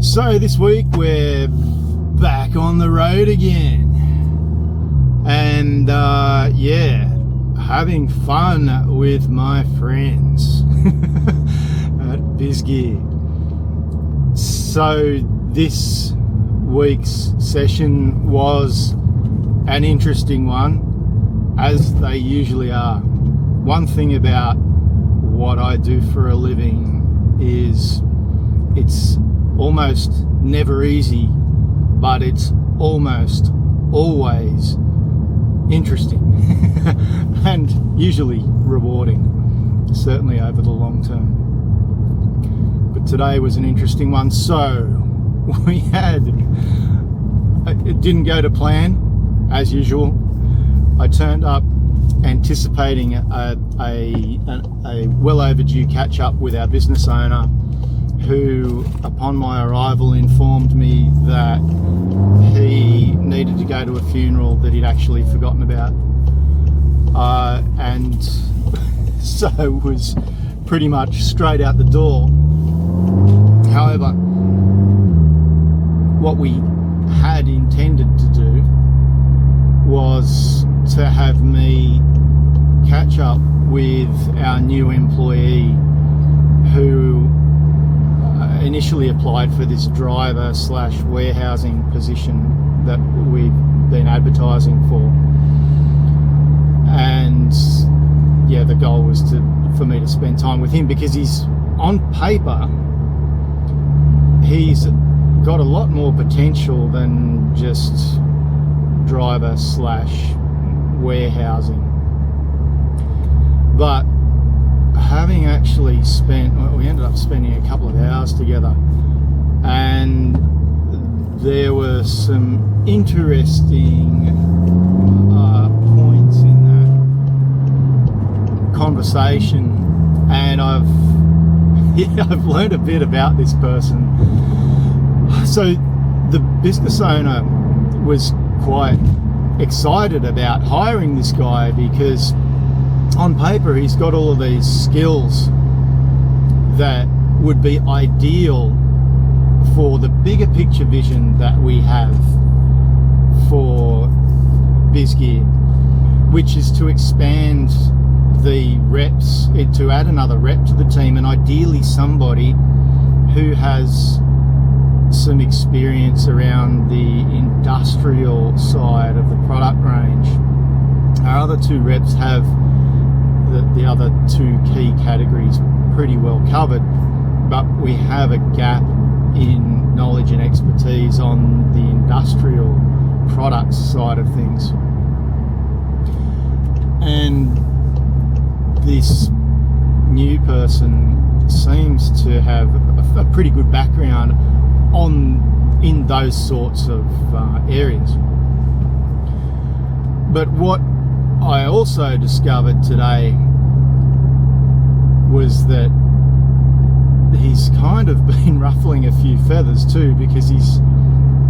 So this week we're back on the road again, and having fun with my friends at BIZ GEAR. So this week's session was an interesting one, as they usually are. One thing about what I do for a living is it's almost never easy, but it's almost always interesting and usually rewarding, certainly over the long term. But today was an interesting one. So it didn't go to plan as usual. I turned up anticipating a well overdue catch up with our business owner, who upon my arrival informed me that he needed to go to a funeral that he'd actually forgotten about, and so was pretty much straight out the door. However, what we had intended to do was to have me catch up with our new employee who initially applied for this driver/warehousing position that we've been advertising for, and the goal was for me to spend time with him, because he's on paper he's got a lot more potential than just driver/warehousing. But having actually we ended up spending a couple of hours together, and there were some interesting points in that conversation, and I've learned a bit about this person. So the business owner was quite excited about hiring this guy, because on paper he's got all of these skills that would be ideal for the bigger picture vision that we have for BIZ GEAR, which is to expand the reps, to add another rep to the team, and ideally somebody who has some experience around the industrial side of the product range. Our other two reps have the other two key categories pretty well covered, but we have a gap in knowledge and expertise on the industrial products side of things. And this new person seems to have a pretty good background in those sorts of areas. But what I also discovered today was that he's kind of been ruffling a few feathers too, because he's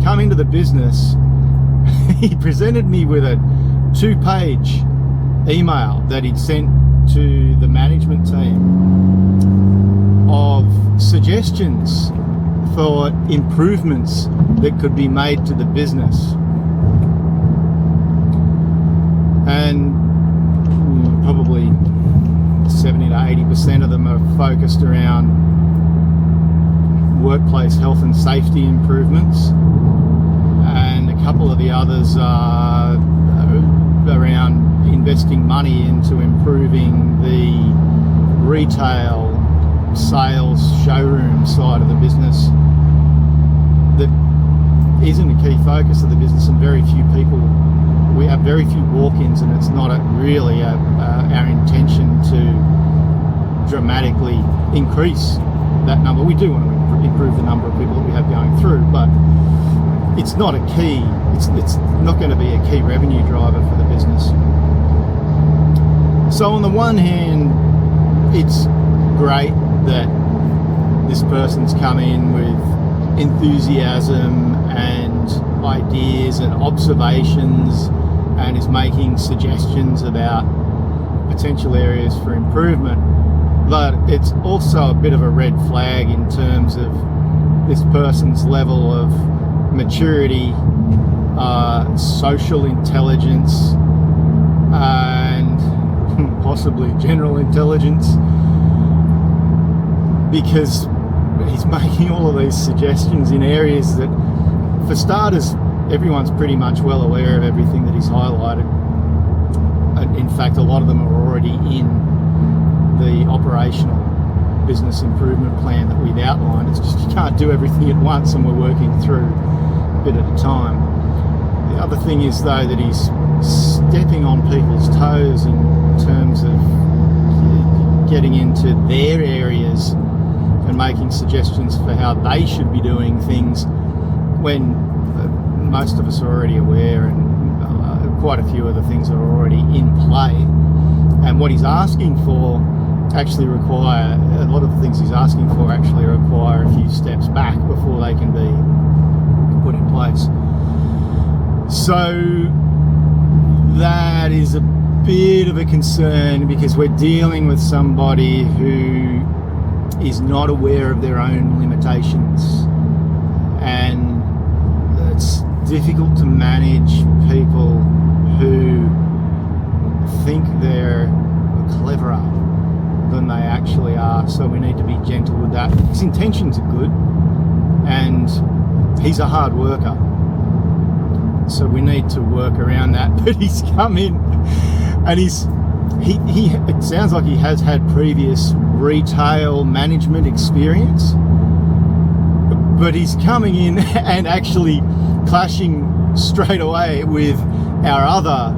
come into the business. He presented me with a 2-page email that he'd sent to the management team of suggestions for improvements that could be made to the business, and probably 70 to 80% of them are focused around workplace health and safety improvements, and a couple of the others are around investing money into improving the retail sales showroom side of the business that isn't a key focus of the business, and we have very few walk-ins, and it's not really our intention to dramatically increase that number. We do want to improve the number of people that we have going through, but it's not a key, it's not going to be a key revenue driver for the business. So on the one hand, it's great that this person's come in with enthusiasm and ideas and observations, and is making suggestions about potential areas for improvement, but it's also a bit of a red flag in terms of this person's level of maturity, social intelligence, and possibly general intelligence, because he's making all of these suggestions in areas that, for starters, everyone's pretty much well aware of everything that he's highlighted. In fact, a lot of them are already in the operational business improvement plan that we've outlined. It's just you can't do everything at once, and we're working through a bit at a time. The other thing is, though, that he's stepping on people's toes in terms of getting into their areas and making suggestions for how they should be doing things, when most of us are already aware, and quite a few of the things are already in play. And what he's asking for actually require, a lot of the things he's asking for actually require a few steps back before they can be put in place. So that is a bit of a concern, because we're dealing with somebody who is not aware of their own limitations, and it's difficult to manage people who think they're cleverer than they actually are. So we need to be gentle with that. His intentions are good, and he's a hard worker, so we need to work around that. But he's come in, and he it sounds like he has had previous retail management experience, but he's coming in and actually clashing straight away with another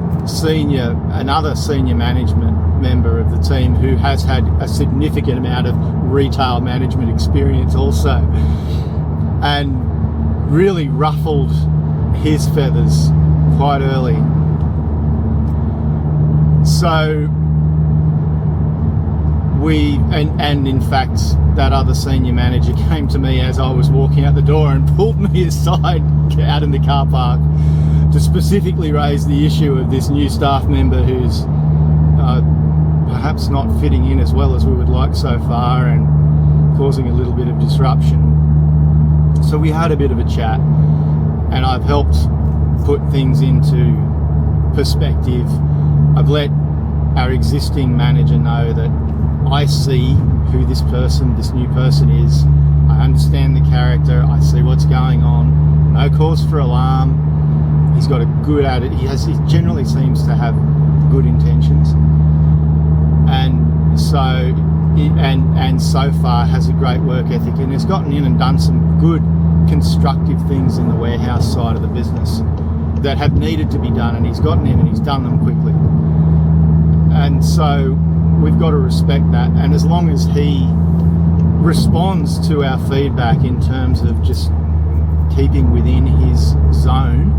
senior management member of the team who has had a significant amount of retail management experience also, and really ruffled his feathers quite early. So and in fact, that other senior manager came to me as I was walking out the door and pulled me aside out in the car park to specifically raise the issue of this new staff member who's perhaps not fitting in as well as we would like so far, and causing a little bit of disruption. So we had a bit of a chat, and I've helped put things into perspective. I've let our existing manager know that I see who this new person is. I understand the character. I see what's going on. No cause for alarm. He's got a good attitude. He generally seems to have good intentions, and so far has a great work ethic, and has gotten in and done some good constructive things in the warehouse side of the business that have needed to be done, and he's gotten in and he's done them quickly. And so we've got to respect that, and as long as he responds to our feedback in terms of just keeping within his zone,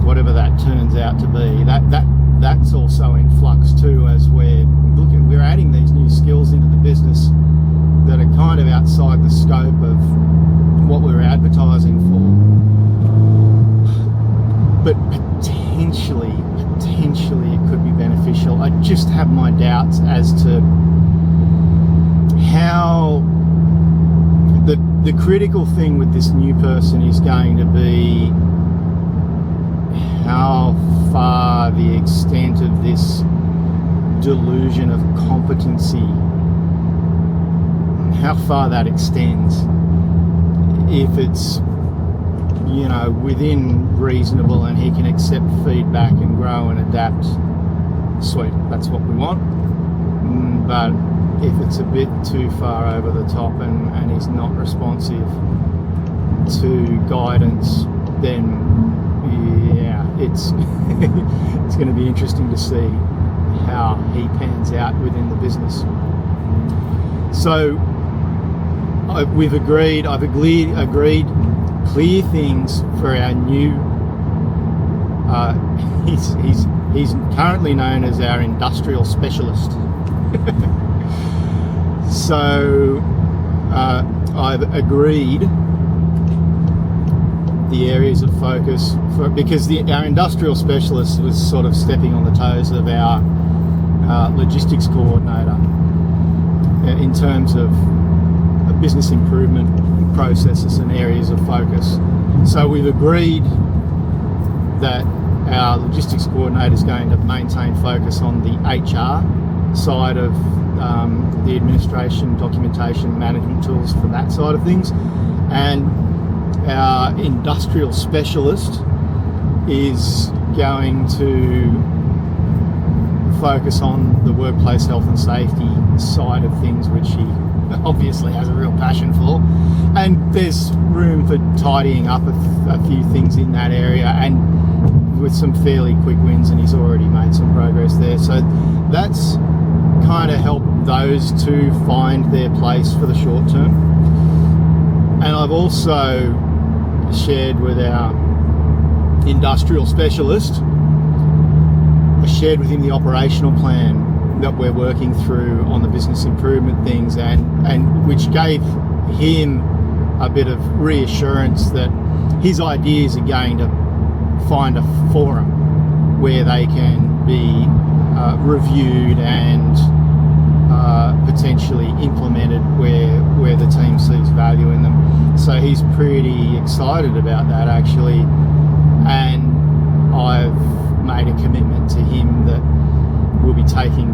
whatever that turns out to be, that's also in flux too, as we're adding these new skills into the business that are kind of outside the scope of what we're advertising for. But potentially it could be beneficial. I just have my doubts as to how the critical thing with this new person is going to be how far the extent of this delusion of competency, how far that extends. If it's, within reasonable and he can accept feedback and grow and adapt, sweet, that's what we want. But if it's a bit too far over the top and he's not responsive to guidance, then it's it's going to be interesting to see how he pans out within the business. So I've agreed clear things for our new he's currently known as our industrial specialist. So I've agreed the areas of focus because our industrial specialist was sort of stepping on the toes of our logistics coordinator in terms of business improvement processes and areas of focus. So we've agreed that our logistics coordinator is going to maintain focus on the HR side of the administration, documentation, management tools for that side of things, and our industrial specialist is going to focus on the workplace health and safety side of things, which he obviously has a real passion for, and there's room for tidying up a few things in that area, and with some fairly quick wins, and he's already made some progress there. So that's kind of helped those two find their place for the short term. And I've also shared with our industrial specialist, I shared with him the operational plan that we're working through on the business improvement things, and which gave him a bit of reassurance that his ideas are going to find a forum where they can be reviewed and potentially implemented where the team sees value in them. So he's pretty excited about that, actually, and I've made a commitment to him that we'll be taking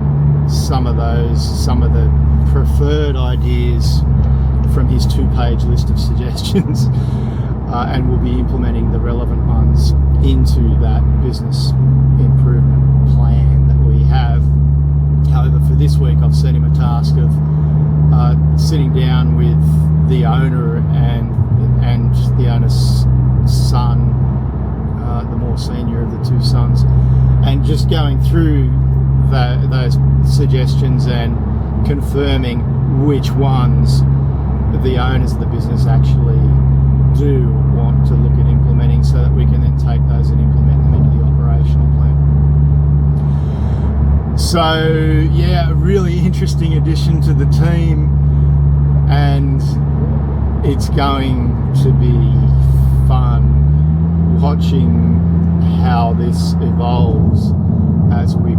some of the preferred ideas from his 2-page list of suggestions and we'll be implementing the relevant ones into that business improvement plan that we have. However, for this week I've set him a task of sitting down with the owner and the owner's son, the more senior of the two sons, and just going through those suggestions and confirming which ones the owners of the business actually do want to look at implementing, so that we can then take those and implement them into the operational plan. So yeah, a really interesting addition to the team, and it's going to be fun watching how this evolves as we